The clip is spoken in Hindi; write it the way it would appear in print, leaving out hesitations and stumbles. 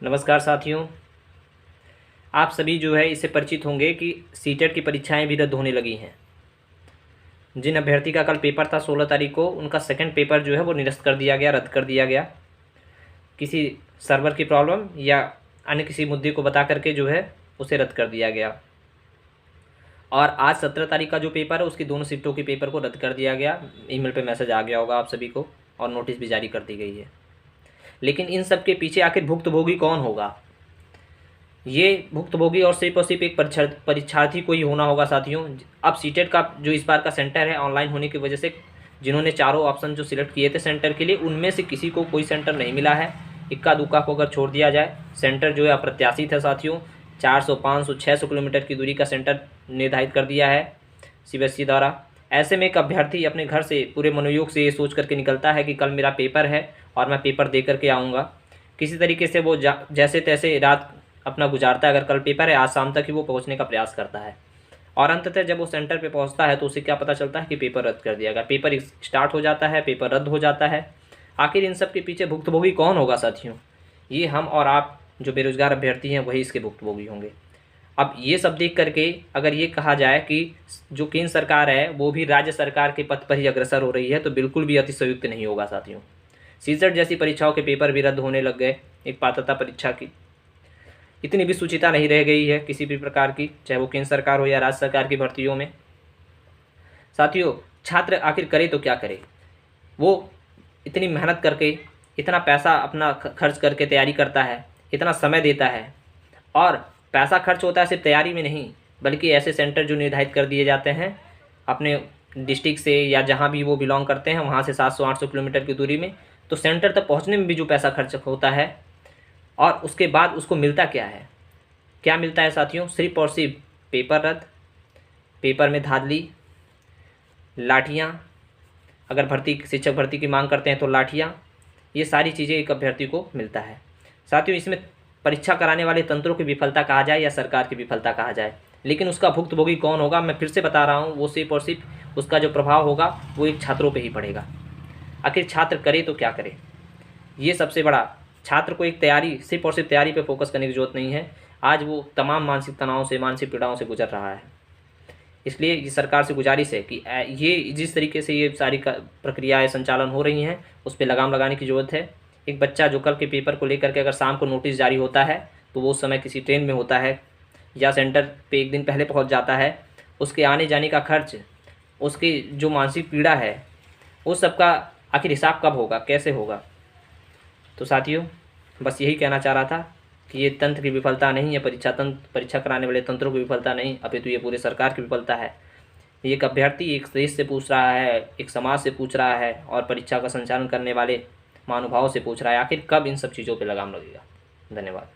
नमस्कार साथियों। आप सभी जो है इससे परिचित होंगे कि सीटेट की परीक्षाएं भी रद्द होने लगी हैं। जिन अभ्यर्थी का कल पेपर था 16 तारीख को, उनका सेकंड पेपर जो है वो निरस्त कर दिया गया, रद्द कर दिया गया। किसी सर्वर की प्रॉब्लम या अन्य किसी मुद्दे को बता करके जो है उसे रद्द कर दिया गया। और आज 17 तारीख का जो पेपर है उसकी दोनों शिफ्टों के पेपर को रद्द कर दिया गया। ईमेल पे मैसेज आ गया होगा आप सभी को और नोटिस भी जारी कर दी गई है। लेकिन इन सब के पीछे आखिर भुक्तभोगी कौन होगा? ये भुक्तभोगी और सिर्फ एक परीक्षार्थी को ही होना होगा साथियों। अब सीटेट का जो इस बार का सेंटर है ऑनलाइन होने की वजह से जिन्होंने चारों ऑप्शन जो सिलेक्ट किए थे सेंटर के लिए, उनमें से किसी को कोई सेंटर नहीं मिला है। इक्का दुक्का को अगर छोड़ दिया जाए, सेंटर जो है अप्रत्याशित है साथियों। 400, 500, 600 किलोमीटर की दूरी का सेंटर निर्धारित कर दिया है सीबीएसई द्वारा। ऐसे में एक अभ्यर्थी अपने घर से पूरे मनोयोग से ये सोच करके निकलता है कि कल मेरा पेपर है और मैं पेपर दे करके आऊँगा। किसी तरीके से वो जैसे तैसे रात अपना गुजारता है। अगर कल पेपर है, आज शाम तक ही वो पहुंचने का प्रयास करता है और अंततः जब वो सेंटर पे पहुंचता है तो उसे क्या पता चलता है कि पेपर रद्द कर दिया गया। पेपर स्टार्ट हो जाता है, पेपर रद्द हो जाता है। आखिर इन सब के पीछे भुक्तभोगी कौन होगा साथियों? ये हम और आप जो बेरोजगार अभ्यर्थी हैं वही इसके भुक्तभोगी होंगे। अब ये सब देख करके अगर ये कहा जाए कि जो केंद्र सरकार है वो भी राज्य सरकार के पथ पर ही अग्रसर हो रही है, तो बिल्कुल भी अतिशयोक्त नहीं होगा साथियों। सीसेट जैसी परीक्षाओं के पेपर भी रद्द होने लग गए। एक पात्रता परीक्षा की इतनी भी सुचिता नहीं रह गई है किसी भी प्रकार की, चाहे वो केंद्र सरकार हो या राज्य सरकार की भर्तियों में। साथियों, छात्र आखिर करे तो क्या करे? वो इतनी मेहनत करके, इतना पैसा अपना खर्च करके तैयारी करता है, इतना समय देता है और पैसा खर्च होता है सिर्फ तैयारी में नहीं, बल्कि ऐसे सेंटर जो निर्धारित कर दिए जाते हैं अपने डिस्ट्रिक्ट से या जहाँ भी वो बिलोंग करते हैं वहाँ से 700-800 किलोमीटर की दूरी में, तो सेंटर तक पहुँचने में भी जो पैसा खर्च होता है और उसके बाद उसको मिलता क्या है? क्या मिलता है साथियों? सिर्फ और सिर्फ पेपर रद्द, पेपर में धांधली, लाठियाँ। अगर शिक्षक भर्ती की मांग करते हैं तो लाठियाँ। ये सारी चीज़ें एक अभ्यर्थी को मिलता है साथियों। इसमें परीक्षा कराने वाले तंत्रों की विफलता कहा जाए या सरकार की विफलता कहा जाए, लेकिन उसका भुक्तभोगी कौन होगा? मैं फिर से बता रहा हूँ, वो सिर्फ और सिर्फ उसका जो प्रभाव होगा वो एक छात्रों पर ही पड़ेगा। आखिर छात्र करे तो क्या करे? ये सबसे बड़ा, छात्र को एक तैयारी, सिर्फ और सिर्फ तैयारी पे फोकस करने की ज़रूरत नहीं है। आज वो तमाम मानसिक तनाव से, मानसिक पीड़ाओं से गुजर रहा है। इसलिए ये सरकार से गुजारिश है कि ये जिस तरीके से ये सारी प्रक्रियाएं संचालन हो रही हैं उस पर लगाम लगाने की ज़रूरत है। एक बच्चा जो कल के पेपर को लेकर के अगर शाम को नोटिस जारी होता है तो वो उस समय किसी ट्रेन में होता है या सेंटर पे एक दिन पहले पहुँच जाता है, उसके आने जाने का खर्च, उसकी जो मानसिक पीड़ा है, उस सब का आखिर हिसाब कब होगा, कैसे होगा? तो साथियों, बस यही कहना चाह रहा था कि ये तंत्र की विफलता नहीं है, परीक्षा कराने वाले तंत्रों की विफलता नहीं, अपितु ये पूरे सरकार की विफलता है। एक अभ्यर्थी एक देश से पूछ रहा है, एक समाज से पूछ रहा है और परीक्षा का संचालन करने वाले महानुभावों से पूछ रहा है, आखिर कब इन सब चीज़ों पर लगाम लगेगा? धन्यवाद।